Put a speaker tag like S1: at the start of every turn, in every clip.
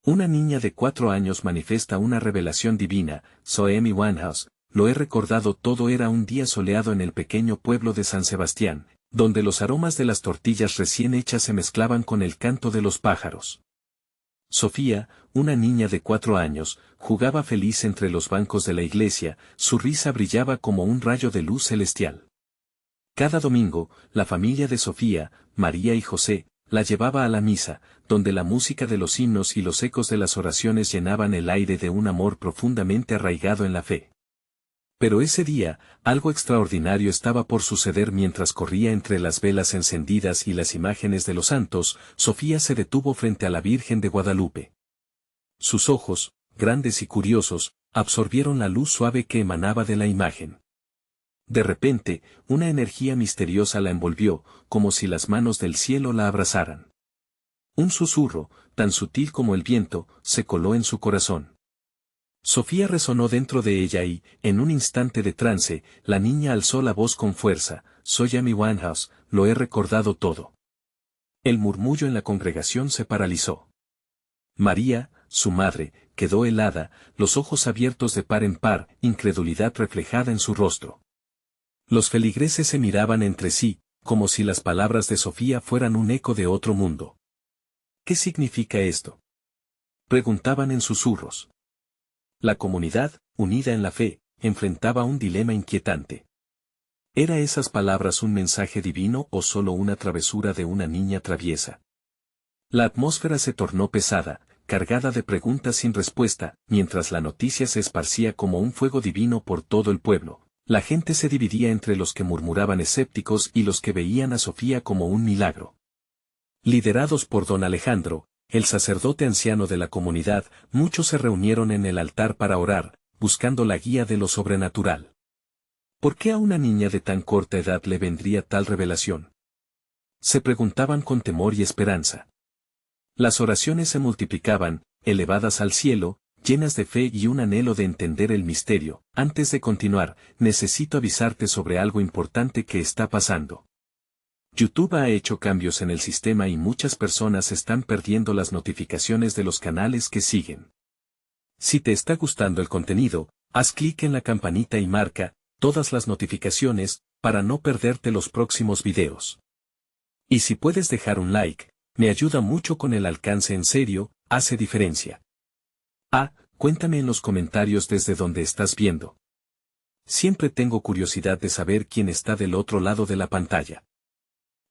S1: Una niña de 4 años manifiesta una revelación divina. Soy Amy Winehouse. Lo he recordado todo. Era un día soleado en el pequeño pueblo de San Sebastián, donde los aromas de las tortillas recién hechas se mezclaban con el canto de los pájaros. Sofía, una niña de 4 años, jugaba feliz entre los bancos de la iglesia. Su risa brillaba como un rayo de luz celestial. Cada domingo, la familia de Sofía, María y José, la llevaba a la misa, donde la música de los himnos y los ecos de las oraciones llenaban el aire de un amor profundamente arraigado en la fe. Pero ese día, algo extraordinario estaba por suceder. Mientras corría entre las velas encendidas y las imágenes de los santos, Sofía se detuvo frente a la Virgen de Guadalupe. Sus ojos, grandes y curiosos, absorbieron la luz suave que emanaba de la imagen. De repente, una energía misteriosa la envolvió, como si las manos del cielo la abrazaran. Un susurro, tan sutil como el viento, se coló en su corazón. Sofía resonó dentro de ella y, en un instante de trance, la niña alzó la voz con fuerza: soy Amy Winehouse, lo he recordado todo. El murmullo en la congregación se paralizó. María, su madre, quedó helada, los ojos abiertos de par en par, incredulidad reflejada en su rostro. Los feligreses se miraban entre sí, como si las palabras de Sofía fueran un eco de otro mundo. ¿Qué significa esto?, preguntaban en susurros. La comunidad, unida en la fe, enfrentaba un dilema inquietante. ¿Era esas palabras un mensaje divino o solo una travesura de una niña traviesa? La atmósfera se tornó pesada, cargada de preguntas sin respuesta. Mientras la noticia se esparcía como un fuego divino por todo el pueblo, la gente se dividía entre los que murmuraban escépticos y los que veían a Sofía como un milagro. Liderados por don Alejandro, el sacerdote anciano de la comunidad, muchos se reunieron en el altar para orar, buscando la guía de lo sobrenatural. ¿Por qué a una niña de tan corta edad le vendría tal revelación?, se preguntaban con temor y esperanza. Las oraciones se multiplicaban, elevadas al cielo, llenas de fe y un anhelo de entender el misterio. Antes de continuar, necesito avisarte sobre algo importante que está pasando. YouTube ha hecho cambios en el sistema y muchas personas están perdiendo las notificaciones de los canales que siguen. Si te está gustando el contenido, haz clic en la campanita y marca todas las notificaciones para no perderte los próximos videos. Y si puedes dejar un like, me ayuda mucho con el alcance. En serio, hace diferencia. Cuéntame en los comentarios desde donde estás viendo. Siempre tengo curiosidad de saber quién está del otro lado de la pantalla.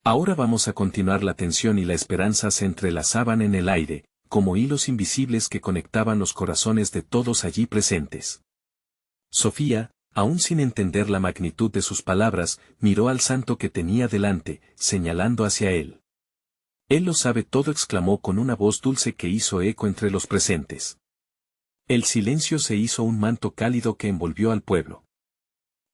S1: Ahora vamos a continuar. La tensión y la esperanza se entrelazaban en el aire, como hilos invisibles que conectaban los corazones de todos allí presentes. Sofía, aún sin entender la magnitud de sus palabras, miró al santo que tenía delante, señalando hacia él. Él lo sabe todo, exclamó con una voz dulce que hizo eco entre los presentes. El silencio se hizo un manto cálido que envolvió al pueblo.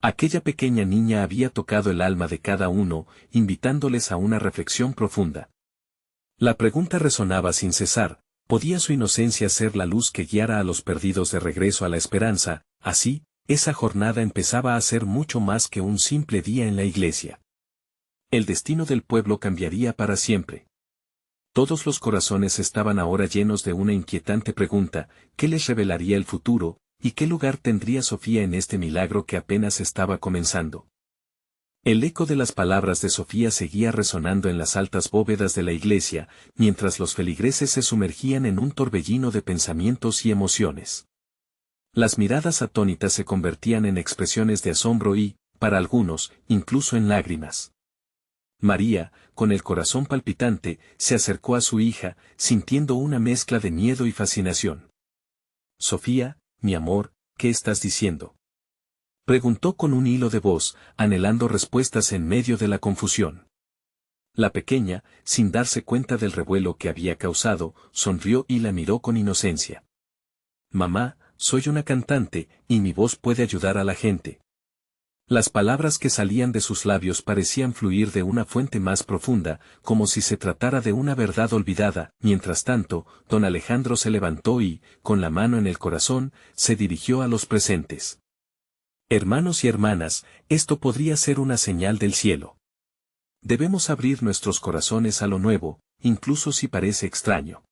S1: Aquella pequeña niña había tocado el alma de cada uno, invitándoles a una reflexión profunda. La pregunta resonaba sin cesar: ¿podía su inocencia ser la luz que guiara a los perdidos de regreso a la esperanza? Así, esa jornada empezaba a ser mucho más que un simple día en la iglesia. El destino del pueblo cambiaría para siempre. Todos los corazones estaban ahora llenos de una inquietante pregunta: ¿qué les revelaría el futuro, y qué lugar tendría Sofía en este milagro que apenas estaba comenzando? El eco de las palabras de Sofía seguía resonando en las altas bóvedas de la iglesia, mientras los feligreses se sumergían en un torbellino de pensamientos y emociones. Las miradas atónitas se convertían en expresiones de asombro y, para algunos, incluso en lágrimas. María, con el corazón palpitante, se acercó a su hija, sintiendo una mezcla de miedo y fascinación. Sofía, mi amor, ¿qué estás diciendo?, preguntó con un hilo de voz, anhelando respuestas en medio de la confusión. La pequeña, sin darse cuenta del revuelo que había causado, sonrió y la miró con inocencia. Mamá, soy una cantante, y mi voz puede ayudar a la gente. Las palabras que salían de sus labios parecían fluir de una fuente más profunda, como si se tratara de una verdad olvidada. Mientras tanto, don Alejandro se levantó y, con la mano en el corazón, se dirigió a los presentes. Hermanos y hermanas, esto podría ser una señal del cielo. Debemos abrir nuestros corazones a lo nuevo, incluso si parece extraño.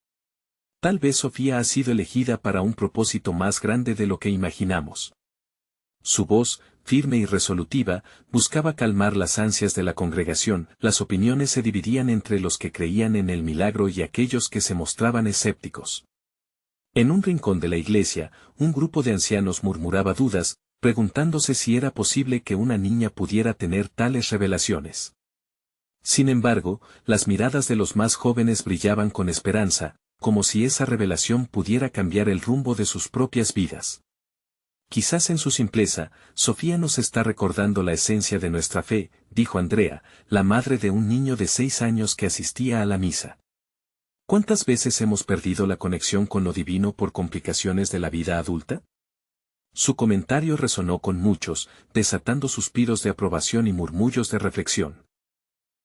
S1: Tal vez Sofía ha sido elegida para un propósito más grande de lo que imaginamos. Su voz, firme y resolutiva, buscaba calmar las ansias de la congregación. Las opiniones se dividían entre los que creían en el milagro y aquellos que se mostraban escépticos. En un rincón de la iglesia, un grupo de ancianos murmuraba dudas, preguntándose si era posible que una niña pudiera tener tales revelaciones. Sin embargo, las miradas de los más jóvenes brillaban con esperanza, como si esa revelación pudiera cambiar el rumbo de sus propias vidas. Quizás en su simpleza, Sofía nos está recordando la esencia de nuestra fe, dijo Andrea, la madre de un niño de 6 años que asistía a la misa. ¿Cuántas veces hemos perdido la conexión con lo divino por complicaciones de la vida adulta? Su comentario resonó con muchos, desatando suspiros de aprobación y murmullos de reflexión.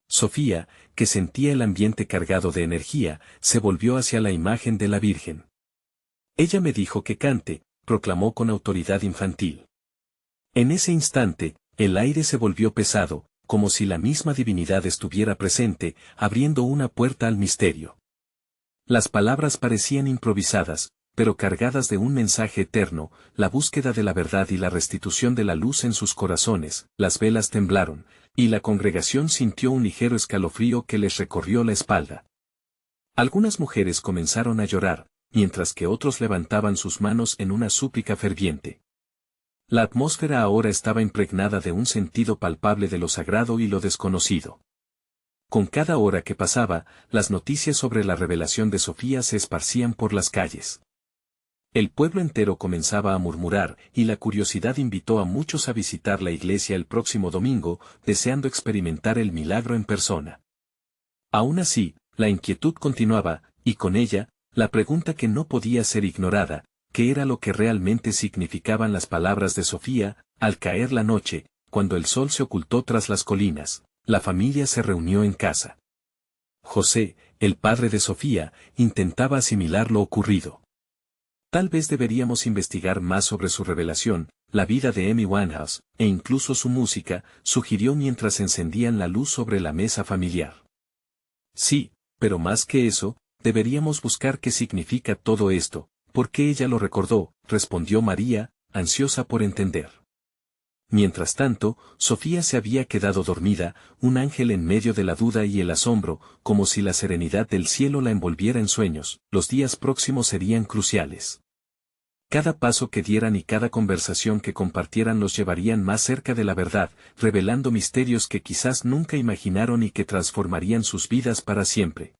S1: Sofía, que sentía el ambiente cargado de energía, se volvió hacia la imagen de la Virgen. Ella me dijo que cante, proclamó con autoridad infantil. En ese instante, el aire se volvió pesado, como si la misma divinidad estuviera presente, abriendo una puerta al misterio. Las palabras parecían improvisadas, pero cargadas de un mensaje eterno, la búsqueda de la verdad y la restitución de la luz en sus corazones. Las velas temblaron, y la congregación sintió un ligero escalofrío que les recorrió la espalda. Algunas mujeres comenzaron a llorar, mientras que otros levantaban sus manos en una súplica ferviente. La atmósfera ahora estaba impregnada de un sentido palpable de lo sagrado y lo desconocido. Con cada hora que pasaba, las noticias sobre la revelación de Sofía se esparcían por las calles. El pueblo entero comenzaba a murmurar, y la curiosidad invitó a muchos a visitar la iglesia el próximo domingo, deseando experimentar el milagro en persona. Aún así, la inquietud continuaba, y con ella, la pregunta que no podía ser ignorada: ¿qué era lo que realmente significaban las palabras de Sofía? Al caer la noche, cuando el sol se ocultó tras las colinas, la familia se reunió en casa. José, el padre de Sofía, intentaba asimilar lo ocurrido. Tal vez deberíamos investigar más sobre su revelación, la vida de Amy Winehouse, e incluso su música, sugirió mientras encendían la luz sobre la mesa familiar. Sí, pero más que eso, deberíamos buscar qué significa todo esto. ¿Por qué ella lo recordó?, respondió María, ansiosa por entender. Mientras tanto, Sofía se había quedado dormida, un ángel en medio de la duda y el asombro, como si la serenidad del cielo la envolviera en sueños. Los días próximos serían cruciales. Cada paso que dieran y cada conversación que compartieran los llevarían más cerca de la verdad, revelando misterios que quizás nunca imaginaron y que transformarían sus vidas para siempre.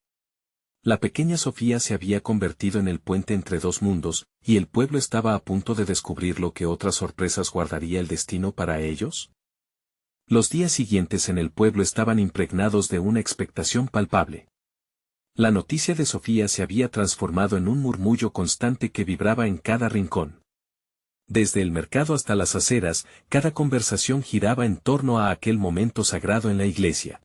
S1: La pequeña Sofía se había convertido en el puente entre dos mundos, y el pueblo estaba a punto de descubrir lo que otras sorpresas guardaría el destino para ellos. Los días siguientes en el pueblo estaban impregnados de una expectación palpable. La noticia de Sofía se había transformado en un murmullo constante que vibraba en cada rincón. Desde el mercado hasta las aceras, cada conversación giraba en torno a aquel momento sagrado en la iglesia.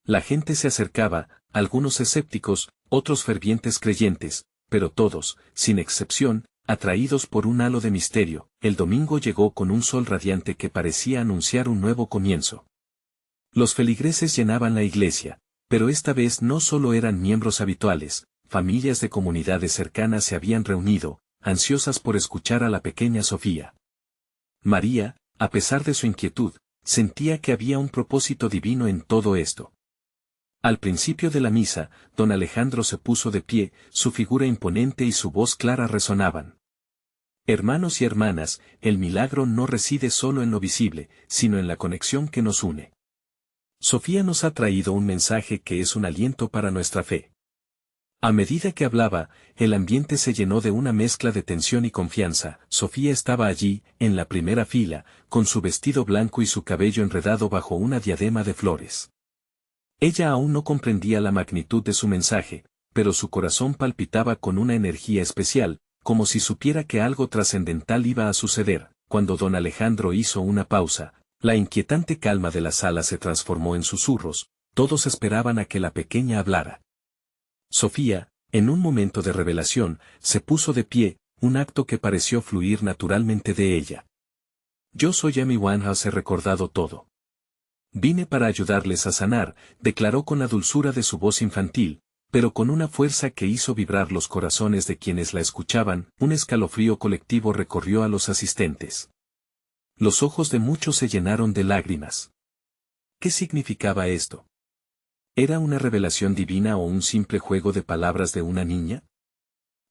S1: La gente se acercaba, algunos escépticos, otros fervientes creyentes, pero todos, sin excepción, atraídos por un halo de misterio. El domingo llegó con un sol radiante que parecía anunciar un nuevo comienzo. Los feligreses llenaban la iglesia, pero esta vez no solo eran miembros habituales, familias de comunidades cercanas se habían reunido, ansiosas por escuchar a la pequeña Sofía. María, a pesar de su inquietud, sentía que había un propósito divino en todo esto. Al principio de la misa, don Alejandro se puso de pie, su figura imponente y su voz clara resonaban. Hermanos y hermanas, el milagro no reside solo en lo visible, sino en la conexión que nos une. Sofía nos ha traído un mensaje que es un aliento para nuestra fe. A medida que hablaba, el ambiente se llenó de una mezcla de tensión y confianza. Sofía estaba allí, en la primera fila, con su vestido blanco y su cabello enredado bajo una diadema de flores. Ella aún no comprendía la magnitud de su mensaje, pero su corazón palpitaba con una energía especial, como si supiera que algo trascendental iba a suceder. Cuando don Alejandro hizo una pausa, la inquietante calma de la sala se transformó en susurros. Todos esperaban a que la pequeña hablara. Sofía, en un momento de revelación, se puso de pie, un acto que pareció fluir naturalmente de ella. Yo soy Amy Winehouse, he recordado todo. Vine para ayudarles a sanar, declaró con la dulzura de su voz infantil, pero con una fuerza que hizo vibrar los corazones de quienes la escuchaban. Un escalofrío colectivo recorrió a los asistentes. Los ojos de muchos se llenaron de lágrimas. ¿Qué significaba esto? ¿Era una revelación divina o un simple juego de palabras de una niña?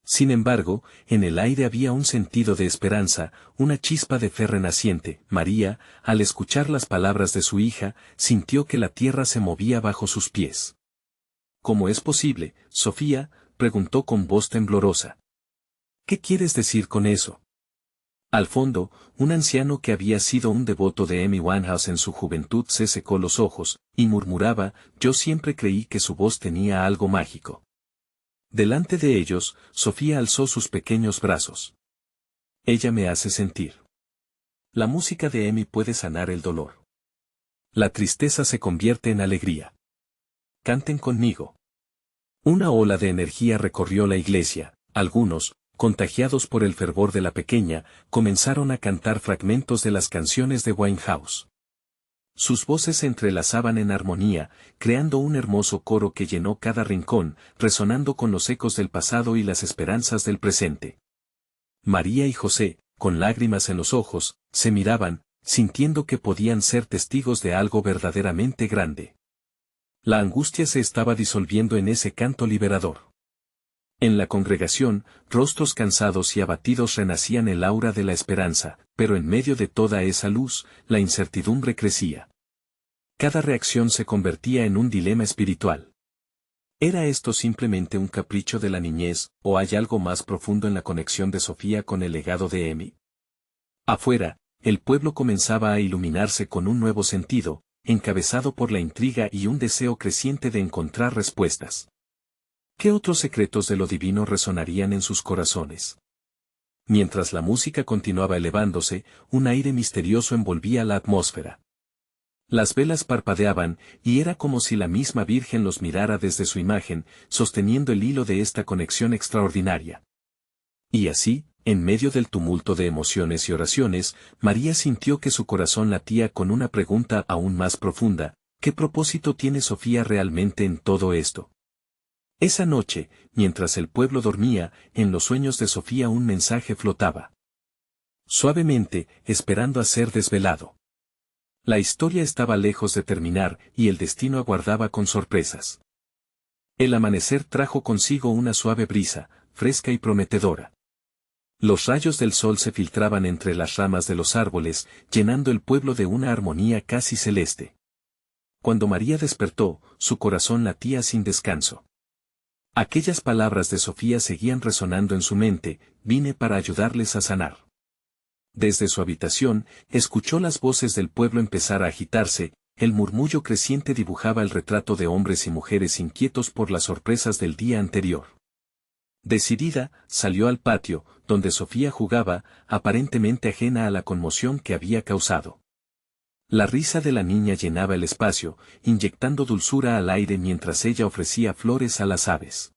S1: Sin embargo, en el aire había un sentido de esperanza, una chispa de fe renaciente. María, al escuchar las palabras de su hija, sintió que la tierra se movía bajo sus pies. ¿Cómo es posible, Sofía?, preguntó con voz temblorosa. ¿Qué quieres decir con eso? Al fondo, un anciano que había sido un devoto de Amy Winehouse en su juventud se secó los ojos, y murmuraba: yo siempre creí que su voz tenía algo mágico. Delante de ellos, Sofía alzó sus pequeños brazos. Ella me hace sentir. La música de Amy puede sanar el dolor. La tristeza se convierte en alegría. Canten conmigo. Una ola de energía recorrió la iglesia. Algunos, contagiados por el fervor de la pequeña, comenzaron a cantar fragmentos de las canciones de Winehouse. Sus voces se entrelazaban en armonía, creando un hermoso coro que llenó cada rincón, resonando con los ecos del pasado y las esperanzas del presente. María y José, con lágrimas en los ojos, se miraban, sintiendo que podían ser testigos de algo verdaderamente grande. La angustia se estaba disolviendo en ese canto liberador. En la congregación, rostros cansados y abatidos renacían el aura de la esperanza, pero en medio de toda esa luz, la incertidumbre crecía. Cada reacción se convertía en un dilema espiritual. ¿Era esto simplemente un capricho de la niñez, o hay algo más profundo en la conexión de Sofía con el legado de Amy? Afuera, el pueblo comenzaba a iluminarse con un nuevo sentido, encabezado por la intriga y un deseo creciente de encontrar respuestas. ¿Qué otros secretos de lo divino resonarían en sus corazones? Mientras la música continuaba elevándose, un aire misterioso envolvía la atmósfera. Las velas parpadeaban, y era como si la misma Virgen los mirara desde su imagen, sosteniendo el hilo de esta conexión extraordinaria. Y así, en medio del tumulto de emociones y oraciones, María sintió que su corazón latía con una pregunta aún más profunda: ¿qué propósito tiene Sofía realmente en todo esto? Esa noche, mientras el pueblo dormía, en los sueños de Sofía un mensaje flotaba. Suavemente, esperando a ser desvelado. La historia estaba lejos de terminar, y el destino aguardaba con sorpresas. El amanecer trajo consigo una suave brisa, fresca y prometedora. Los rayos del sol se filtraban entre las ramas de los árboles, llenando el pueblo de una armonía casi celeste. Cuando María despertó, su corazón latía sin descanso. Aquellas palabras de Sofía seguían resonando en su mente: vine para ayudarles a sanar. Desde su habitación, escuchó las voces del pueblo empezar a agitarse, el murmullo creciente dibujaba el retrato de hombres y mujeres inquietos por las sorpresas del día anterior. Decidida, salió al patio, donde Sofía jugaba, aparentemente ajena a la conmoción que había causado. La risa de la niña llenaba el espacio, inyectando dulzura al aire mientras ella ofrecía flores a las aves.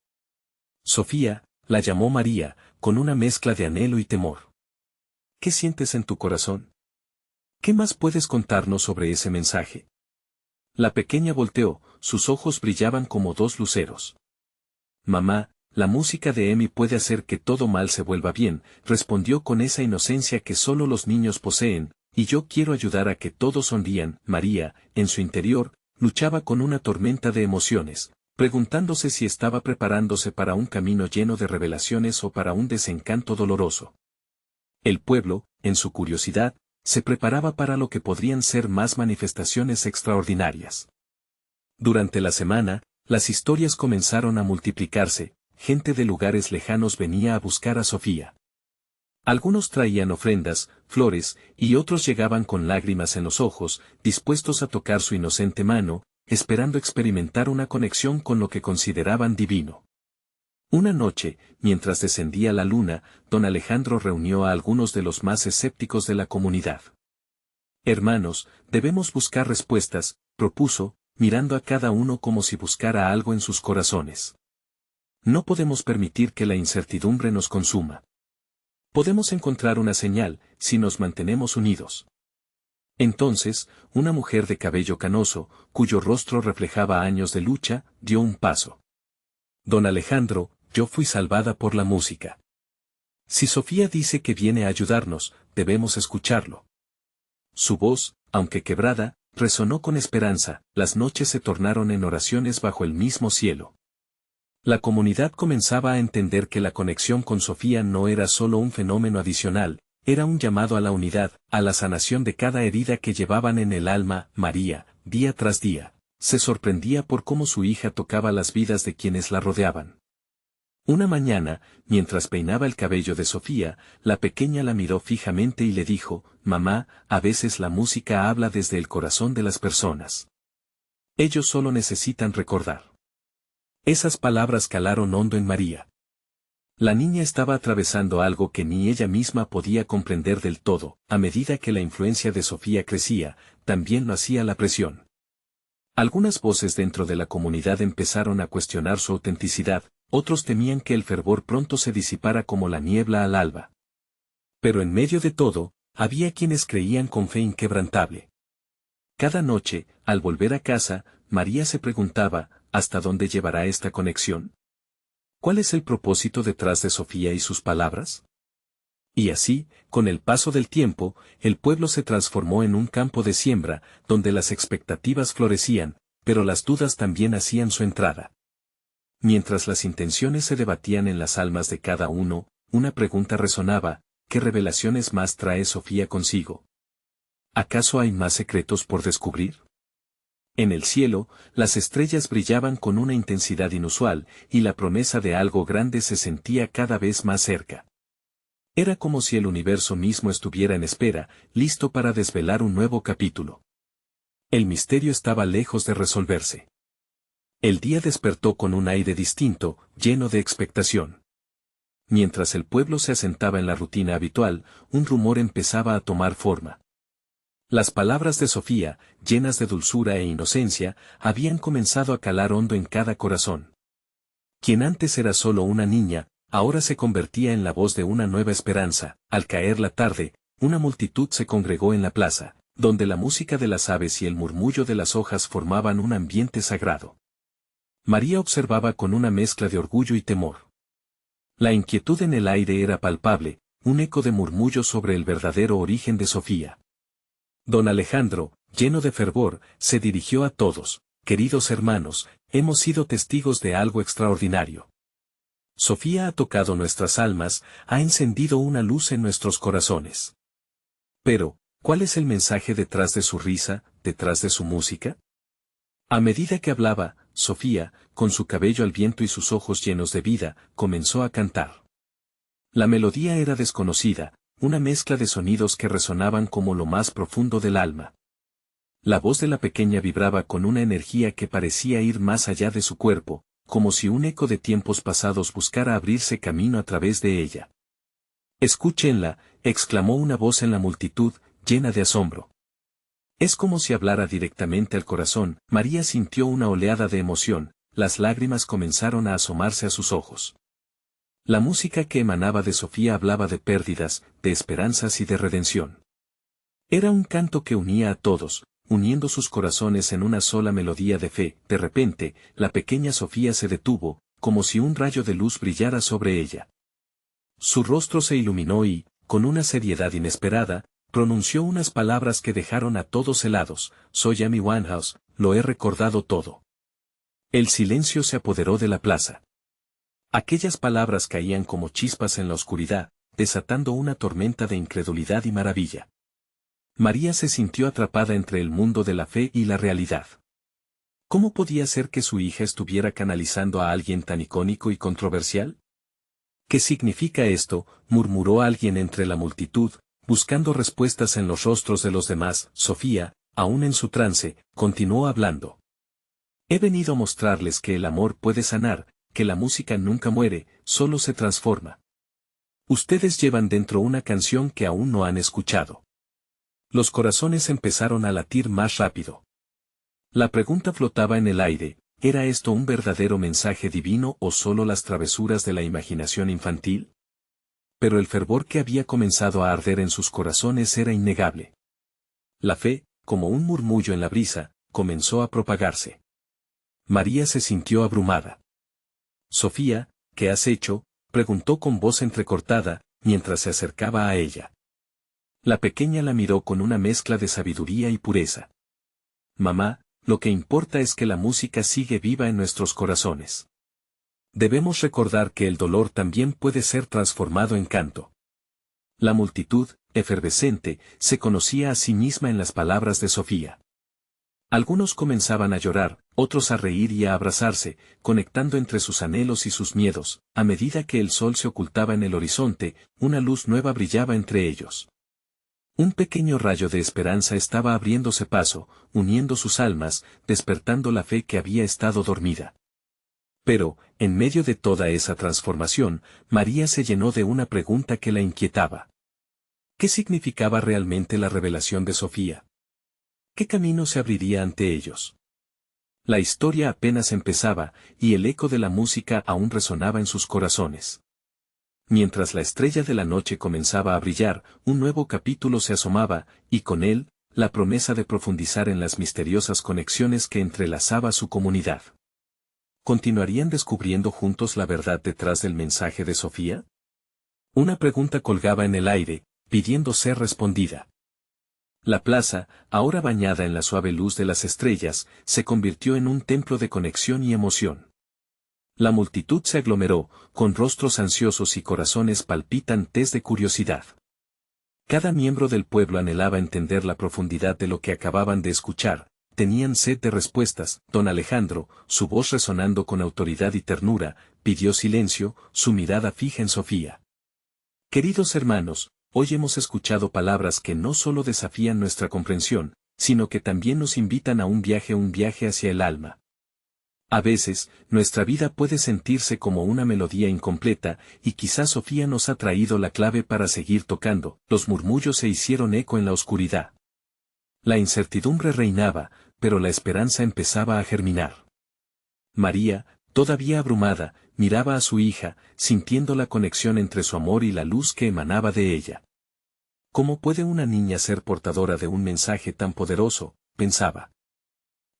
S1: Sofía, la llamó María, con una mezcla de anhelo y temor. ¿Qué sientes en tu corazón? ¿Qué más puedes contarnos sobre ese mensaje? La pequeña volteó, sus ojos brillaban como dos luceros. Mamá, la música de Amy puede hacer que todo mal se vuelva bien, respondió con esa inocencia que solo los niños poseen, y yo quiero ayudar a que todos sonrían. María, en su interior, luchaba con una tormenta de emociones, preguntándose si estaba preparándose para un camino lleno de revelaciones o para un desencanto doloroso. El pueblo, en su curiosidad, se preparaba para lo que podrían ser más manifestaciones extraordinarias. Durante la semana, las historias comenzaron a multiplicarse, gente de lugares lejanos venía a buscar a Sofía. Algunos traían ofrendas, flores, y otros llegaban con lágrimas en los ojos, dispuestos a tocar su inocente mano, esperando experimentar una conexión con lo que consideraban divino. Una noche, mientras descendía la luna, don Alejandro reunió a algunos de los más escépticos de la comunidad. Hermanos, debemos buscar respuestas, propuso, mirando a cada uno como si buscara algo en sus corazones. No podemos permitir que la incertidumbre nos consuma. Podemos encontrar una señal, si nos mantenemos unidos. Entonces, una mujer de cabello canoso, cuyo rostro reflejaba años de lucha, dio un paso. Don Alejandro, yo fui salvada por la música. Si Sofía dice que viene a ayudarnos, debemos escucharlo. Su voz, aunque quebrada, resonó con esperanza, las noches se tornaron en oraciones bajo el mismo cielo. La comunidad comenzaba a entender que la conexión con Sofía no era solo un fenómeno adicional, era un llamado a la unidad, a la sanación de cada herida que llevaban en el alma. María, día tras día, se sorprendía por cómo su hija tocaba las vidas de quienes la rodeaban. Una mañana, mientras peinaba el cabello de Sofía, la pequeña la miró fijamente y le dijo: «Mamá, a veces la música habla desde el corazón de las personas. Ellos solo necesitan recordar». Esas palabras calaron hondo en María. La niña estaba atravesando algo que ni ella misma podía comprender del todo. A medida que la influencia de Sofía crecía, también lo hacía la presión. Algunas voces dentro de la comunidad empezaron a cuestionar su autenticidad, otros temían que el fervor pronto se disipara como la niebla al alba. Pero en medio de todo, había quienes creían con fe inquebrantable. Cada noche, al volver a casa, María se preguntaba: ¿hasta dónde llevará esta conexión? ¿Cuál es el propósito detrás de Sofía y sus palabras? Y así, con el paso del tiempo, el pueblo se transformó en un campo de siembra, donde las expectativas florecían, pero las dudas también hacían su entrada. Mientras las intenciones se debatían en las almas de cada uno, una pregunta resonaba: ¿qué revelaciones más trae Sofía consigo? ¿Acaso hay más secretos por descubrir? En el cielo, las estrellas brillaban con una intensidad inusual, y la promesa de algo grande se sentía cada vez más cerca. Era como si el universo mismo estuviera en espera, listo para desvelar un nuevo capítulo. El misterio estaba lejos de resolverse. El día despertó con un aire distinto, lleno de expectación. Mientras el pueblo se asentaba en la rutina habitual, un rumor empezaba a tomar forma. Las palabras de Sofía, llenas de dulzura e inocencia, habían comenzado a calar hondo en cada corazón. Quien antes era solo una niña, ahora se convertía en la voz de una nueva esperanza. Al caer la tarde, una multitud se congregó en la plaza, donde la música de las aves y el murmullo de las hojas formaban un ambiente sagrado. María observaba con una mezcla de orgullo y temor. La inquietud en el aire era palpable, un eco de murmullo sobre el verdadero origen de Sofía. Don Alejandro, lleno de fervor, se dirigió a todos: «Queridos hermanos, hemos sido testigos de algo extraordinario. Sofía ha tocado nuestras almas, ha encendido una luz en nuestros corazones. Pero, ¿cuál es el mensaje detrás de su risa, detrás de su música?». A medida que hablaba, Sofía, con su cabello al viento y sus ojos llenos de vida, comenzó a cantar. La melodía era desconocida, una mezcla de sonidos que resonaban como lo más profundo del alma. La voz de la pequeña vibraba con una energía que parecía ir más allá de su cuerpo, como si un eco de tiempos pasados buscara abrirse camino a través de ella. «Escúchenla», exclamó una voz en la multitud, llena de asombro. Es como si hablara directamente al corazón. María sintió una oleada de emoción, las lágrimas comenzaron a asomarse a sus ojos. La música que emanaba de Sofía hablaba de pérdidas, de esperanzas y de redención. Era un canto que unía a todos, uniendo sus corazones en una sola melodía de fe. De repente, la pequeña Sofía se detuvo, como si un rayo de luz brillara sobre ella. Su rostro se iluminó y, con una seriedad inesperada, pronunció unas palabras que dejaron a todos helados: «Soy Amy Winehouse, lo he recordado todo». El silencio se apoderó de la plaza. Aquellas palabras caían como chispas en la oscuridad, desatando una tormenta de incredulidad y maravilla. María se sintió atrapada entre el mundo de la fe y la realidad. ¿Cómo podía ser que su hija estuviera canalizando a alguien tan icónico y controversial? «¿Qué significa esto?», murmuró alguien entre la multitud, buscando respuestas en los rostros de los demás. Sofía, aún en su trance, continuó hablando. «He venido a mostrarles que el amor puede sanar, que la música nunca muere, solo se transforma. Ustedes llevan dentro una canción que aún no han escuchado». Los corazones empezaron a latir más rápido. La pregunta flotaba en el aire: ¿era esto un verdadero mensaje divino o solo las travesuras de la imaginación infantil? Pero el fervor que había comenzado a arder en sus corazones era innegable. La fe, como un murmullo en la brisa, comenzó a propagarse. María se sintió abrumada. Sofía, ¿qué has hecho?, preguntó con voz entrecortada, mientras se acercaba a ella. La pequeña la miró con una mezcla de sabiduría y pureza. Mamá, lo que importa es que la música sigue viva en nuestros corazones. Debemos recordar que el dolor también puede ser transformado en canto. La multitud, efervescente, se conocía a sí misma en las palabras de Sofía. Algunos comenzaban a llorar, otros a reír y a abrazarse, conectando entre sus anhelos y sus miedos. A medida que el sol se ocultaba en el horizonte, una luz nueva brillaba entre ellos. Un pequeño rayo de esperanza estaba abriéndose paso, uniendo sus almas, despertando la fe que había estado dormida. Pero, en medio de toda esa transformación, María se llenó de una pregunta que la inquietaba. ¿Qué significaba realmente la revelación de Sofía? ¿Qué camino se abriría ante ellos? La historia apenas empezaba, y el eco de la música aún resonaba en sus corazones. Mientras la estrella de la noche comenzaba a brillar, un nuevo capítulo se asomaba, y con él, la promesa de profundizar en las misteriosas conexiones que entrelazaba su comunidad. ¿Continuarían descubriendo juntos la verdad detrás del mensaje de Sofía? Una pregunta colgaba en el aire, pidiendo ser respondida. La plaza, ahora bañada en la suave luz de las estrellas, se convirtió en un templo de conexión y emoción. La multitud se aglomeró, con rostros ansiosos y corazones palpitantes de curiosidad. Cada miembro del pueblo anhelaba entender la profundidad de lo que acababan de escuchar, tenían sed de respuestas. Don Alejandro, su voz resonando con autoridad y ternura, pidió silencio, su mirada fija en Sofía. Queridos hermanos, hoy hemos escuchado palabras que no solo desafían nuestra comprensión, sino que también nos invitan a un viaje hacia el alma. A veces, nuestra vida puede sentirse como una melodía incompleta, y quizás Sofía nos ha traído la clave para seguir tocando. Los murmullos se hicieron eco en la oscuridad. La incertidumbre reinaba, pero la esperanza empezaba a germinar. María, todavía abrumada, miraba a su hija, sintiendo la conexión entre su amor y la luz que emanaba de ella. ¿Cómo puede una niña ser portadora de un mensaje tan poderoso?, pensaba.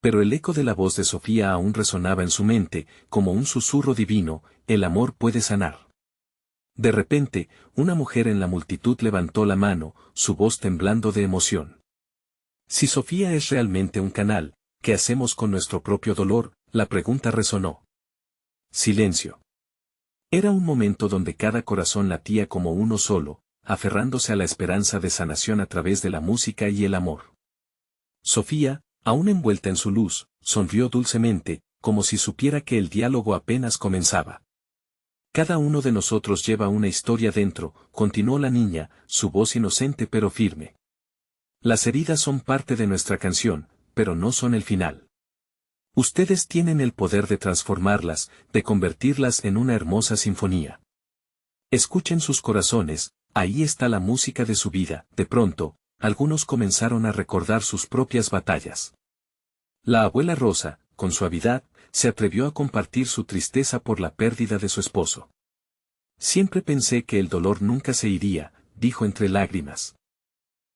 S1: Pero el eco de la voz de Sofía aún resonaba en su mente, como un susurro divino: el amor puede sanar. De repente, una mujer en la multitud levantó la mano, su voz temblando de emoción. Si Sofía es realmente un canal, ¿qué hacemos con nuestro propio dolor?, la pregunta resonó. Silencio. Era un momento donde cada corazón latía como uno solo, aferrándose a la esperanza de sanación a través de la música y el amor. Sofía, aún envuelta en su luz, sonrió dulcemente, como si supiera que el diálogo apenas comenzaba. Cada uno de nosotros lleva una historia dentro, continuó la niña, su voz inocente pero firme. Las heridas son parte de nuestra canción, pero no son el final. Ustedes tienen el poder de transformarlas, de convertirlas en una hermosa sinfonía. Escuchen sus corazones, ahí está la música de su vida. De pronto, algunos comenzaron a recordar sus propias batallas. La abuela Rosa, con suavidad, se atrevió a compartir su tristeza por la pérdida de su esposo. Siempre pensé que el dolor nunca se iría, dijo entre lágrimas.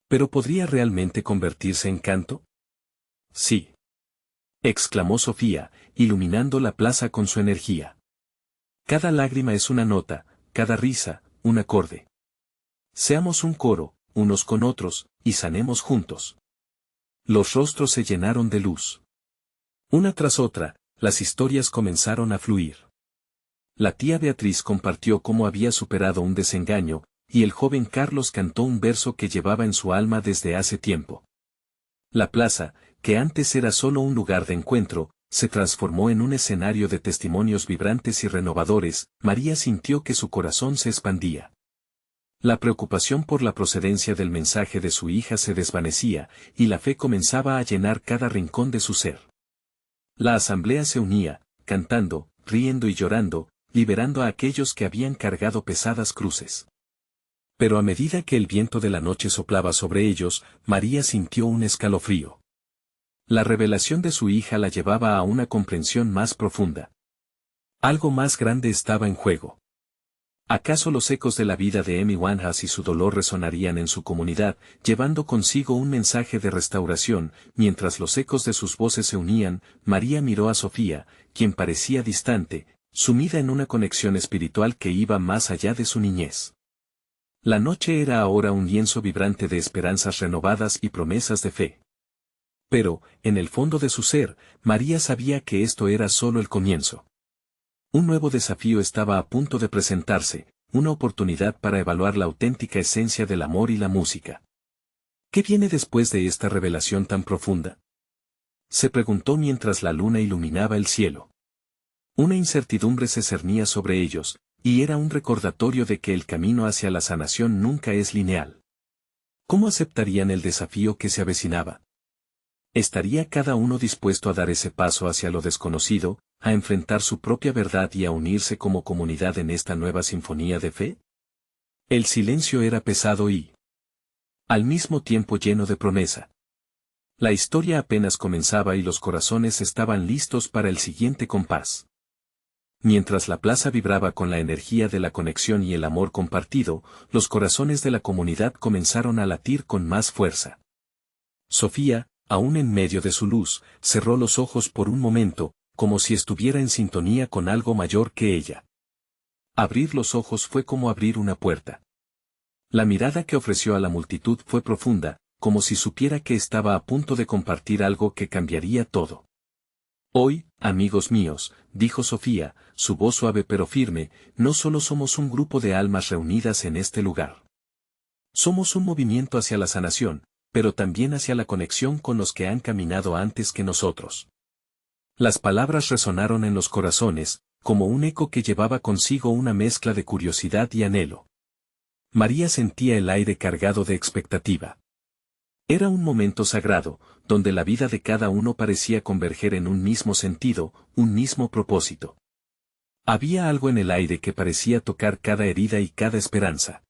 S1: ¿Pero podría realmente convertirse en canto? Sí, exclamó Sofía, iluminando la plaza con su energía. Cada lágrima es una nota, cada risa, un acorde. Seamos un coro, unos con otros, y sanemos juntos. Los rostros se llenaron de luz. Una tras otra, las historias comenzaron a fluir. La tía Beatriz compartió cómo había superado un desengaño, y el joven Carlos cantó un verso que llevaba en su alma desde hace tiempo. La plaza, que antes era solo un lugar de encuentro, se transformó en un escenario de testimonios vibrantes y renovadores. María sintió que su corazón se expandía. La preocupación por la procedencia del mensaje de su hija se desvanecía, y la fe comenzaba a llenar cada rincón de su ser. La asamblea se unía, cantando, riendo y llorando, liberando a aquellos que habían cargado pesadas cruces. Pero a medida que el viento de la noche soplaba sobre ellos, María sintió un escalofrío. La revelación de su hija la llevaba a una comprensión más profunda. Algo más grande estaba en juego. ¿Acaso los ecos de la vida de Amy Winehouse y su dolor resonarían en su comunidad, llevando consigo un mensaje de restauración? Mientras los ecos de sus voces se unían, María miró a Sofía, quien parecía distante, sumida en una conexión espiritual que iba más allá de su niñez. La noche era ahora un lienzo vibrante de esperanzas renovadas y promesas de fe. Pero, en el fondo de su ser, María sabía que esto era solo el comienzo. Un nuevo desafío estaba a punto de presentarse, una oportunidad para evaluar la auténtica esencia del amor y la música. ¿Qué viene después de esta revelación tan profunda? Se preguntó mientras la luna iluminaba el cielo. Una incertidumbre se cernía sobre ellos, y era un recordatorio de que el camino hacia la sanación nunca es lineal. ¿Cómo aceptarían el desafío que se avecinaba? ¿Estaría cada uno dispuesto a dar ese paso hacia lo desconocido, a enfrentar su propia verdad y a unirse como comunidad en esta nueva sinfonía de fe? El silencio era pesado y, al mismo tiempo, lleno de promesa. La historia apenas comenzaba y los corazones estaban listos para el siguiente compás. Mientras la plaza vibraba con la energía de la conexión y el amor compartido, los corazones de la comunidad comenzaron a latir con más fuerza. Sofía, aún en medio de su luz, cerró los ojos por un momento, como si estuviera en sintonía con algo mayor que ella. Abrir los ojos fue como abrir una puerta. La mirada que ofreció a la multitud fue profunda, como si supiera que estaba a punto de compartir algo que cambiaría todo. Hoy, amigos míos, dijo Sofía, su voz suave pero firme, no solo somos un grupo de almas reunidas en este lugar. Somos un movimiento hacia la sanación, pero también hacia la conexión con los que han caminado antes que nosotros. Las palabras resonaron en los corazones, como un eco que llevaba consigo una mezcla de curiosidad y anhelo. María sentía el aire cargado de expectativa. Era un momento sagrado, donde la vida de cada uno parecía converger en un mismo sentido, un mismo propósito. Había algo en el aire que parecía tocar cada herida y cada esperanza.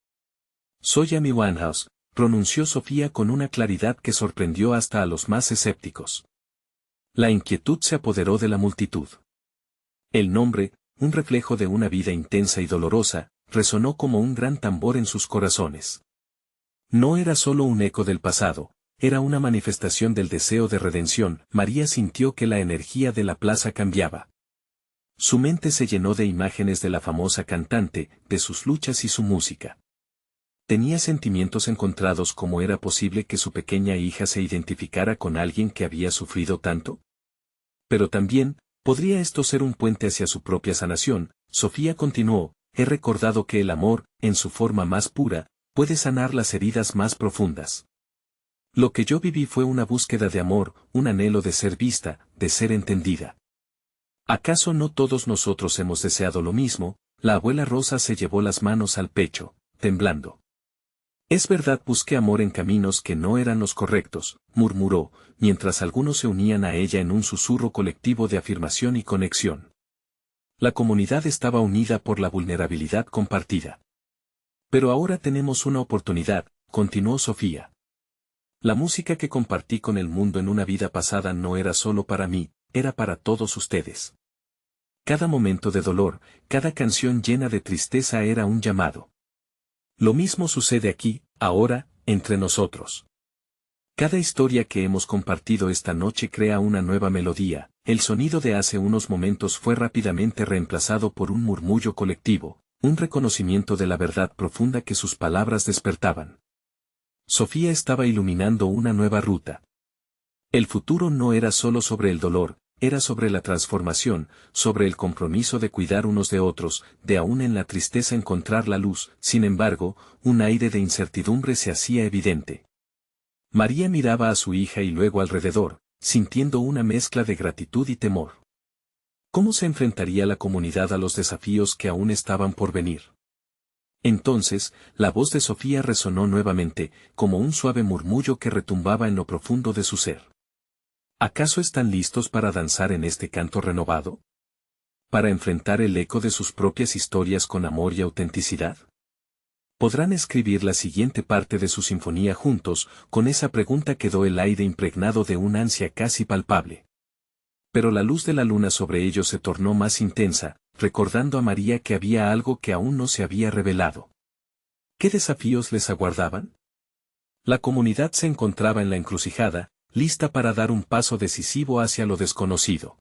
S1: Soy Amy Winehouse, pronunció Sofía con una claridad que sorprendió hasta a los más escépticos. La inquietud se apoderó de la multitud. El nombre, un reflejo de una vida intensa y dolorosa, resonó como un gran tambor en sus corazones. No era solo un eco del pasado, era una manifestación del deseo de redención. María sintió que la energía de la plaza cambiaba. Su mente se llenó de imágenes de la famosa cantante, de sus luchas y su música. Tenía sentimientos encontrados. ¿Cómo era posible que su pequeña hija se identificara con alguien que había sufrido tanto? Pero también, ¿podría esto ser un puente hacia su propia sanación? Sofía continuó, he recordado que el amor, en su forma más pura, puede sanar las heridas más profundas. Lo que yo viví fue una búsqueda de amor, un anhelo de ser vista, de ser entendida. ¿Acaso no todos nosotros hemos deseado lo mismo? La abuela Rosa se llevó las manos al pecho, temblando. Es verdad, busqué amor en caminos que no eran los correctos, murmuró, mientras algunos se unían a ella en un susurro colectivo de afirmación y conexión. La comunidad estaba unida por la vulnerabilidad compartida. Pero ahora tenemos una oportunidad, continuó Sofía. La música que compartí con el mundo en una vida pasada no era solo para mí, era para todos ustedes. Cada momento de dolor, cada canción llena de tristeza era un llamado. Lo mismo sucede aquí, ahora, entre nosotros. Cada historia que hemos compartido esta noche crea una nueva melodía. El sonido de hace unos momentos fue rápidamente reemplazado por un murmullo colectivo, un reconocimiento de la verdad profunda que sus palabras despertaban. Sofía estaba iluminando una nueva ruta. El futuro no era solo sobre el dolor, era sobre la transformación, sobre el compromiso de cuidar unos de otros, de aún en la tristeza encontrar la luz. Sin embargo, un aire de incertidumbre se hacía evidente. María miraba a su hija y luego alrededor, sintiendo una mezcla de gratitud y temor. ¿Cómo se enfrentaría la comunidad a los desafíos que aún estaban por venir? Entonces, la voz de Sofía resonó nuevamente, como un suave murmullo que retumbaba en lo profundo de su ser. ¿Acaso están listos para danzar en este canto renovado? ¿Para enfrentar el eco de sus propias historias con amor y autenticidad? ¿Podrán escribir la siguiente parte de su sinfonía juntos? Con esa pregunta quedó el aire impregnado de una ansia casi palpable. Pero la luz de la luna sobre ellos se tornó más intensa, recordando a María que había algo que aún no se había revelado. ¿Qué desafíos les aguardaban? La comunidad se encontraba en la encrucijada, lista para dar un paso decisivo hacia lo desconocido.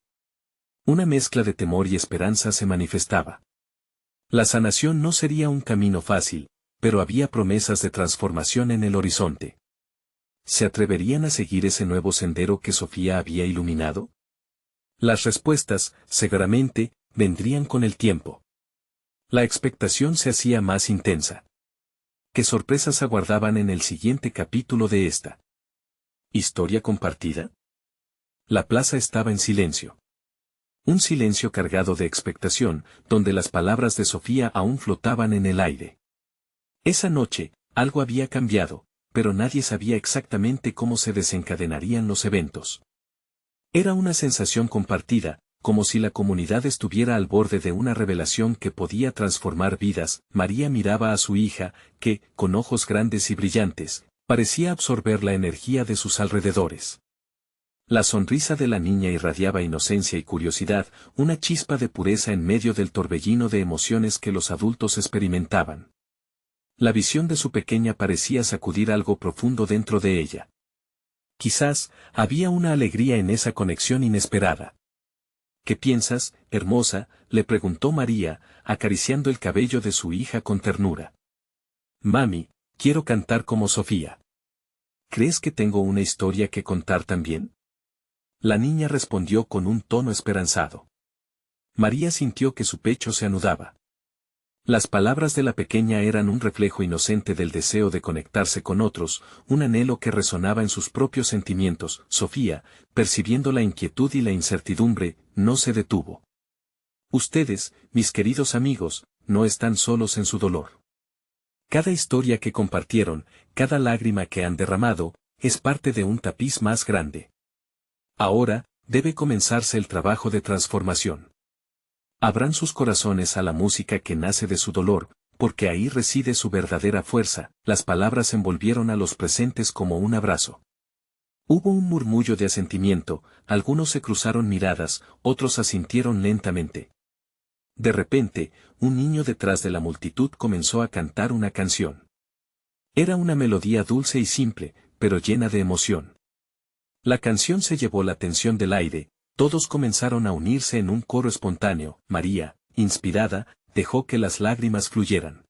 S1: Una mezcla de temor y esperanza se manifestaba. La sanación no sería un camino fácil, pero había promesas de transformación en el horizonte. ¿Se atreverían a seguir ese nuevo sendero que Sofía había iluminado? Las respuestas, seguramente, vendrían con el tiempo. La expectación se hacía más intensa. ¿Qué sorpresas aguardaban en el siguiente capítulo de esta historia compartida? La plaza estaba en silencio. Un silencio cargado de expectación, donde las palabras de Sofía aún flotaban en el aire. Esa noche, algo había cambiado, pero nadie sabía exactamente cómo se desencadenarían los eventos. Era una sensación compartida, como si la comunidad estuviera al borde de una revelación que podía transformar vidas. María miraba a su hija, que, con ojos grandes y brillantes, parecía absorber la energía de sus alrededores. La sonrisa de la niña irradiaba inocencia y curiosidad, una chispa de pureza en medio del torbellino de emociones que los adultos experimentaban. La visión de su pequeña parecía sacudir algo profundo dentro de ella. Quizás, había una alegría en esa conexión inesperada. ¿Qué piensas, hermosa?, le preguntó María, acariciando el cabello de su hija con ternura. Mami, quiero cantar como Sofía. ¿Crees que tengo una historia que contar también? La niña respondió con un tono esperanzado. María sintió que su pecho se anudaba. Las palabras de la pequeña eran un reflejo inocente del deseo de conectarse con otros, un anhelo que resonaba en sus propios sentimientos. Sofía, percibiendo la inquietud y la incertidumbre, no se detuvo. Ustedes, mis queridos amigos, no están solos en su dolor. Cada historia que compartieron, cada lágrima que han derramado, es parte de un tapiz más grande. Ahora, debe comenzarse el trabajo de transformación. Abran sus corazones a la música que nace de su dolor, porque ahí reside su verdadera fuerza. Las palabras envolvieron a los presentes como un abrazo. Hubo un murmullo de asentimiento, algunos se cruzaron miradas, otros asintieron lentamente. De repente, un niño detrás de la multitud comenzó a cantar una canción. Era una melodía dulce y simple, pero llena de emoción. La canción se llevó la atención del aire, todos comenzaron a unirse en un coro espontáneo. María, inspirada, dejó que las lágrimas fluyeran.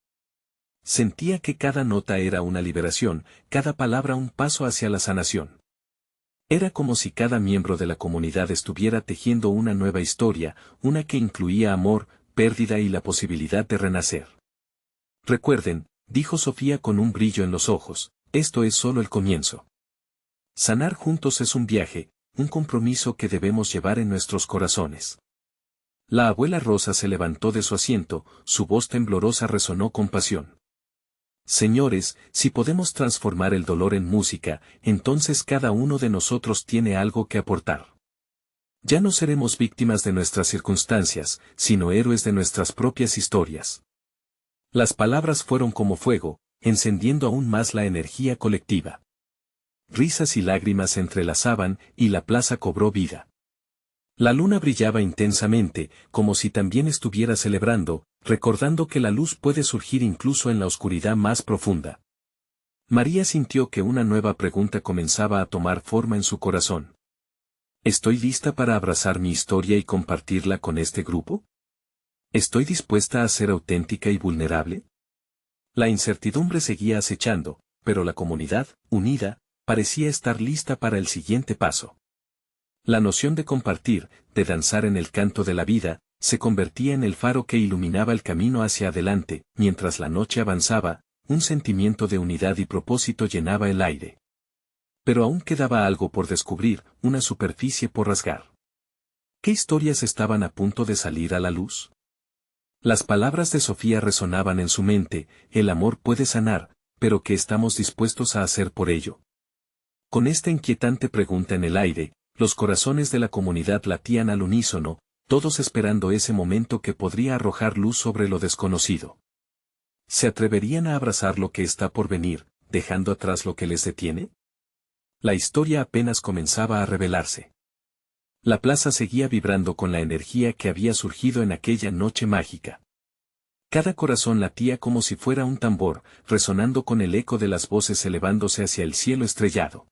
S1: Sentía que cada nota era una liberación, cada palabra un paso hacia la sanación. Era como si cada miembro de la comunidad estuviera tejiendo una nueva historia, una que incluía amor, pérdida y la posibilidad de renacer. Recuerden, dijo Sofía con un brillo en los ojos, esto es solo el comienzo. Sanar juntos es un viaje, un compromiso que debemos llevar en nuestros corazones. La abuela Rosa se levantó de su asiento, su voz temblorosa resonó con pasión. Señores, si podemos transformar el dolor en música, entonces cada uno de nosotros tiene algo que aportar. Ya no seremos víctimas de nuestras circunstancias, sino héroes de nuestras propias historias. Las palabras fueron como fuego, encendiendo aún más la energía colectiva. Risas y lágrimas se entrelazaban, y la plaza cobró vida. La luna brillaba intensamente, como si también estuviera celebrando, recordando que la luz puede surgir incluso en la oscuridad más profunda. María sintió que una nueva pregunta comenzaba a tomar forma en su corazón. ¿Estoy lista para abrazar mi historia y compartirla con este grupo? ¿Estoy dispuesta a ser auténtica y vulnerable? La incertidumbre seguía acechando, pero la comunidad, unida, parecía estar lista para el siguiente paso. La noción de compartir, de danzar en el canto de la vida, se convertía en el faro que iluminaba el camino hacia adelante. Mientras la noche avanzaba, un sentimiento de unidad y propósito llenaba el aire. Pero aún quedaba algo por descubrir, una superficie por rasgar. ¿Qué historias estaban a punto de salir a la luz? Las palabras de Sofía resonaban en su mente, el amor puede sanar, pero ¿qué estamos dispuestos a hacer por ello? Con esta inquietante pregunta en el aire, los corazones de la comunidad latían al unísono, todos esperando ese momento que podría arrojar luz sobre lo desconocido. ¿Se atreverían a abrazar lo que está por venir, dejando atrás lo que les detiene? La historia apenas comenzaba a revelarse. La plaza seguía vibrando con la energía que había surgido en aquella noche mágica. Cada corazón latía como si fuera un tambor, resonando con el eco de las voces elevándose hacia el cielo estrellado.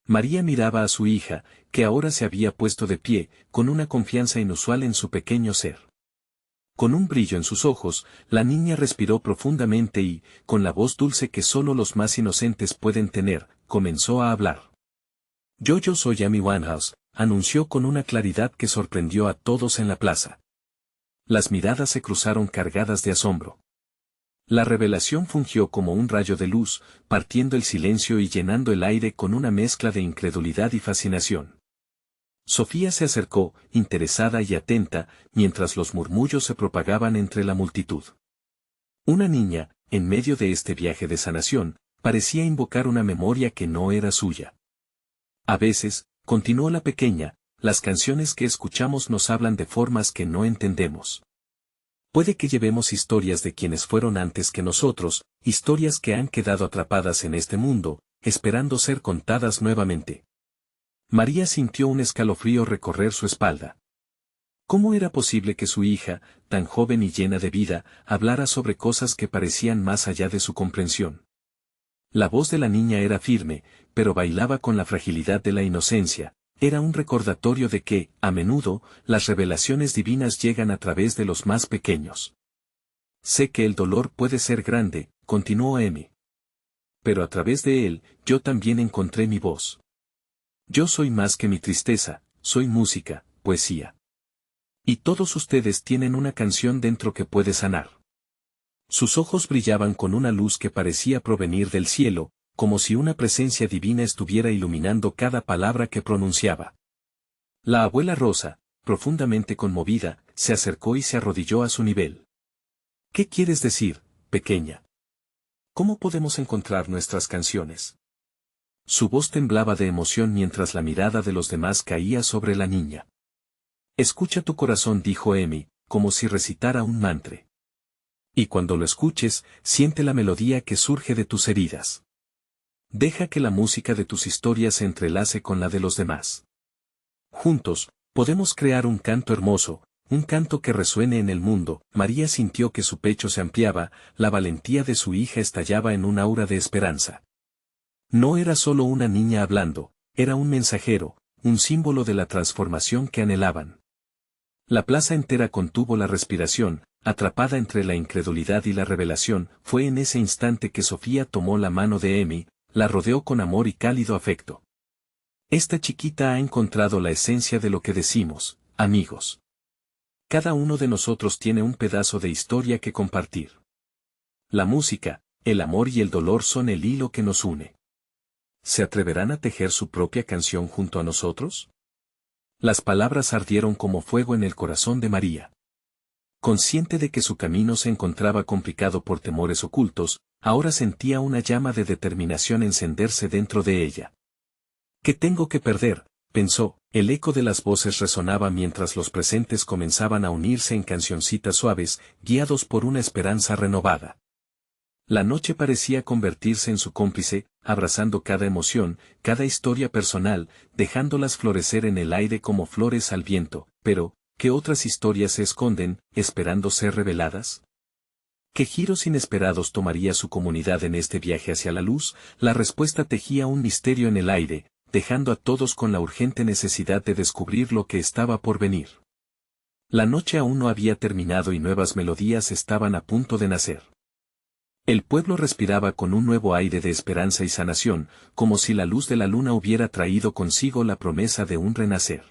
S1: María miraba a su hija, que ahora se había puesto de pie, con una confianza inusual en su pequeño ser. Con un brillo en sus ojos, la niña respiró profundamente y, con la voz dulce que solo los más inocentes pueden tener, comenzó a hablar. Yo soy Amy Winehouse, anunció con una claridad que sorprendió a todos en la plaza. Las miradas se cruzaron cargadas de asombro. La revelación fungió como un rayo de luz, partiendo el silencio y llenando el aire con una mezcla de incredulidad y fascinación. Sofía se acercó, interesada y atenta, mientras los murmullos se propagaban entre la multitud. Una niña, en medio de este viaje de sanación, parecía invocar una memoria que no era suya. A veces, continuó la pequeña, las canciones que escuchamos nos hablan de formas que no entendemos. Puede que llevemos historias de quienes fueron antes que nosotros, historias que han quedado atrapadas en este mundo, esperando ser contadas nuevamente. María sintió un escalofrío recorrer su espalda. ¿Cómo era posible que su hija, tan joven y llena de vida, hablara sobre cosas que parecían más allá de su comprensión? La voz de la niña era firme, pero bailaba con la fragilidad de la inocencia. Era un recordatorio de que, a menudo, las revelaciones divinas llegan a través de los más pequeños. Sé que el dolor puede ser grande, continuó Amy. Pero a través de él, yo también encontré mi voz. Yo soy más que mi tristeza, soy música, poesía. Y todos ustedes tienen una canción dentro que puede sanar. Sus ojos brillaban con una luz que parecía provenir del cielo, como si una presencia divina estuviera iluminando cada palabra que pronunciaba. La abuela Rosa, profundamente conmovida, se acercó y se arrodilló a su nivel. ¿Qué quieres decir, pequeña? ¿Cómo podemos encontrar nuestras canciones? Su voz temblaba de emoción mientras la mirada de los demás caía sobre la niña. Escucha tu corazón, dijo Amy, como si recitara un mantra. Y cuando lo escuches, siente la melodía que surge de tus heridas. Deja que la música de tus historias se entrelace con la de los demás. Juntos, podemos crear un canto hermoso, un canto que resuene en el mundo. María sintió que su pecho se ampliaba, la valentía de su hija estallaba en un aura de esperanza. No era solo una niña hablando, era un mensajero, un símbolo de la transformación que anhelaban. La plaza entera contuvo la respiración, atrapada entre la incredulidad y la revelación. Fue en ese instante que Sofía tomó la mano de Amy, la rodeó con amor y cálido afecto. Esta chiquita ha encontrado la esencia de lo que decimos, amigos. Cada uno de nosotros tiene un pedazo de historia que compartir. La música, el amor y el dolor son el hilo que nos une. ¿Se atreverán a tejer su propia canción junto a nosotros? Las palabras ardieron como fuego en el corazón de María. Consciente de que su camino se encontraba complicado por temores ocultos, ahora sentía una llama de determinación encenderse dentro de ella. ¿Qué tengo que perder?, pensó. El eco de las voces resonaba mientras los presentes comenzaban a unirse en cancioncitas suaves, guiados por una esperanza renovada. La noche parecía convertirse en su cómplice, abrazando cada emoción, cada historia personal, dejándolas florecer en el aire como flores al viento. Pero, ¿qué otras historias se esconden, esperando ser reveladas? ¿Qué giros inesperados tomaría su comunidad en este viaje hacia la luz? La respuesta tejía un misterio en el aire, dejando a todos con la urgente necesidad de descubrir lo que estaba por venir. La noche aún no había terminado y nuevas melodías estaban a punto de nacer. El pueblo respiraba con un nuevo aire de esperanza y sanación, como si la luz de la luna hubiera traído consigo la promesa de un renacer.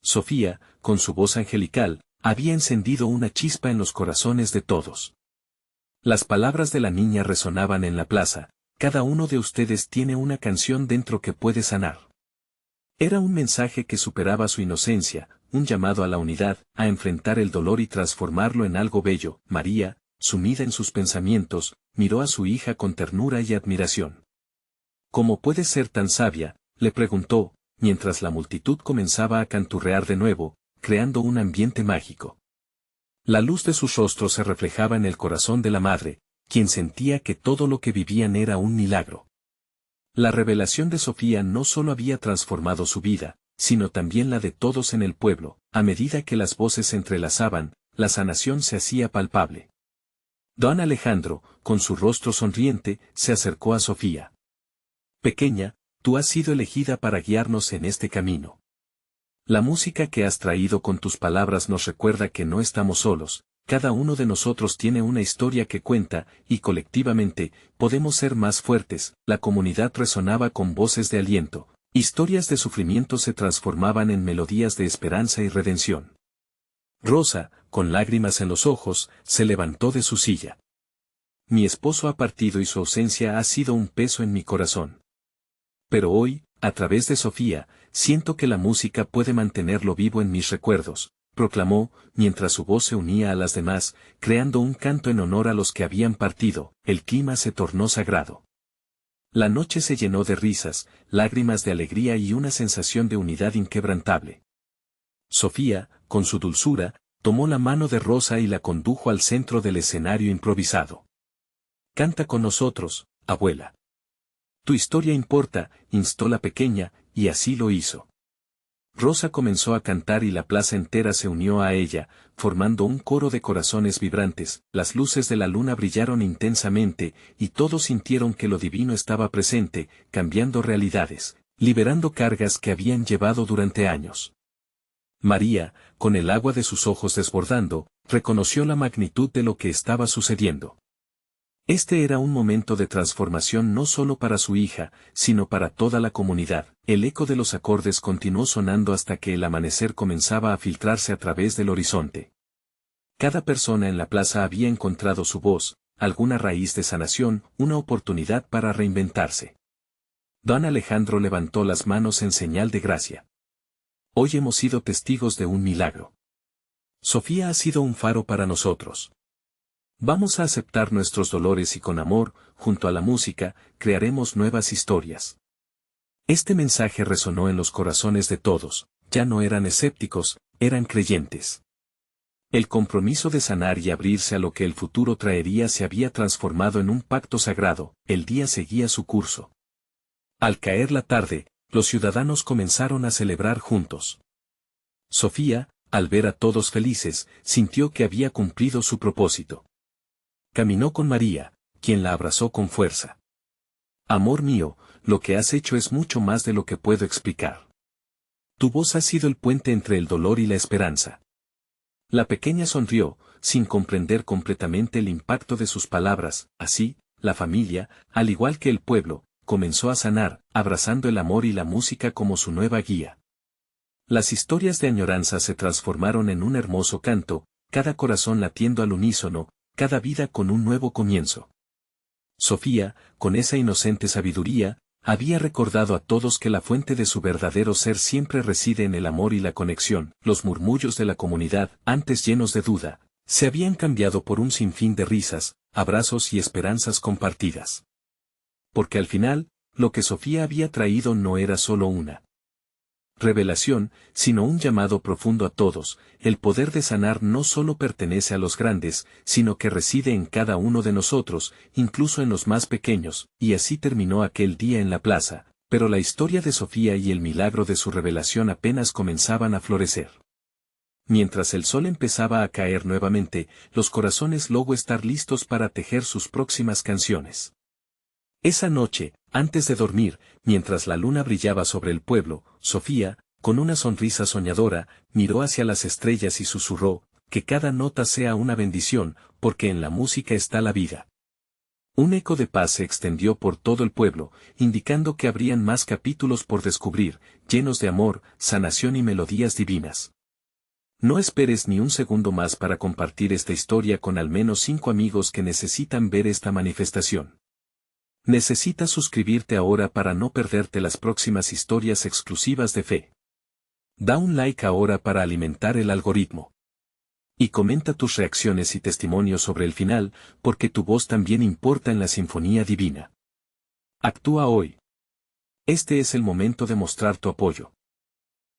S1: Sofía, con su voz angelical, había encendido una chispa en los corazones de todos. Las palabras de la niña resonaban en la plaza: cada uno de ustedes tiene una canción dentro que puede sanar. Era un mensaje que superaba su inocencia, un llamado a la unidad, a enfrentar el dolor y transformarlo en algo bello. María, sumida en sus pensamientos, miró a su hija con ternura y admiración. ¿Cómo puedes ser tan sabia?, le preguntó, mientras la multitud comenzaba a canturrear de nuevo, creando un ambiente mágico. La luz de sus rostros se reflejaba en el corazón de la madre, quien sentía que todo lo que vivían era un milagro. La revelación de Sofía no solo había transformado su vida, sino también la de todos en el pueblo. A medida que las voces se entrelazaban, la sanación se hacía palpable. Don Alejandro, con su rostro sonriente, se acercó a Sofía. Pequeña, tú has sido elegida para guiarnos en este camino. La música que has traído con tus palabras nos recuerda que no estamos solos, cada uno de nosotros tiene una historia que cuenta, y colectivamente, podemos ser más fuertes. La comunidad resonaba con voces de aliento, historias de sufrimiento se transformaban en melodías de esperanza y redención. Rosa, con lágrimas en los ojos, se levantó de su silla. Mi esposo ha partido y su ausencia ha sido un peso en mi corazón. Pero hoy, a través de Sofía, siento que la música puede mantenerlo vivo en mis recuerdos, proclamó, mientras su voz se unía a las demás, creando un canto en honor a los que habían partido. El clima se tornó sagrado. La noche se llenó de risas, lágrimas de alegría y una sensación de unidad inquebrantable. Sofía, con su dulzura, tomó la mano de Rosa y la condujo al centro del escenario improvisado. Canta con nosotros, abuela. Tu historia importa, instó la pequeña, y así lo hizo. Rosa comenzó a cantar y la plaza entera se unió a ella, formando un coro de corazones vibrantes. Las luces de la luna brillaron intensamente, y todos sintieron que lo divino estaba presente, cambiando realidades, liberando cargas que habían llevado durante años. María, con el agua de sus ojos desbordando, reconoció la magnitud de lo que estaba sucediendo. Este era un momento de transformación no solo para su hija, sino para toda la comunidad. El eco de los acordes continuó sonando hasta que el amanecer comenzaba a filtrarse a través del horizonte. Cada persona en la plaza había encontrado su voz, alguna raíz de sanación, una oportunidad para reinventarse. Don Alejandro levantó las manos en señal de gracia. Hoy hemos sido testigos de un milagro. Sofía ha sido un faro para nosotros. Vamos a aceptar nuestros dolores y con amor, junto a la música, crearemos nuevas historias. Este mensaje resonó en los corazones de todos, ya no eran escépticos, eran creyentes. El compromiso de sanar y abrirse a lo que el futuro traería se había transformado en un pacto sagrado. El día seguía su curso. Al caer la tarde, los ciudadanos comenzaron a celebrar juntos. Sofía, al ver a todos felices, sintió que había cumplido su propósito. Caminó con María, quien la abrazó con fuerza. Amor mío, lo que has hecho es mucho más de lo que puedo explicar. Tu voz ha sido el puente entre el dolor y la esperanza. La pequeña sonrió, sin comprender completamente el impacto de sus palabras. Así, la familia, al igual que el pueblo, comenzó a sanar, abrazando el amor y la música como su nueva guía. Las historias de añoranza se transformaron en un hermoso canto, cada corazón latiendo al unísono, cada vida con un nuevo comienzo. Sofía, con esa inocente sabiduría, había recordado a todos que la fuente de su verdadero ser siempre reside en el amor y la conexión. Los murmullos de la comunidad, antes llenos de duda, se habían cambiado por un sinfín de risas, abrazos y esperanzas compartidas. Porque al final, lo que Sofía había traído no era solo una revelación, sino un llamado profundo a todos. El poder de sanar no solo pertenece a los grandes, sino que reside en cada uno de nosotros, incluso en los más pequeños. Y así terminó aquel día en la plaza, pero la historia de Sofía y el milagro de su revelación apenas comenzaban a florecer. Mientras el sol empezaba a caer nuevamente, los corazones logró estar listos para tejer sus próximas canciones. Esa noche, antes de dormir, mientras la luna brillaba sobre el pueblo, Sofía, con una sonrisa soñadora, miró hacia las estrellas y susurró, que cada nota sea una bendición, porque en la música está la vida. Un eco de paz se extendió por todo el pueblo, indicando que habrían más capítulos por descubrir, llenos de amor, sanación y melodías divinas. No esperes ni un segundo más para compartir esta historia con al menos 5 amigos que necesitan ver esta manifestación. Necesitas suscribirte ahora para no perderte las próximas historias exclusivas de fe. Da un like ahora para alimentar el algoritmo. Y comenta tus reacciones y testimonios sobre el final, porque tu voz también importa en la sinfonía divina. Actúa hoy. Este es el momento de mostrar tu apoyo.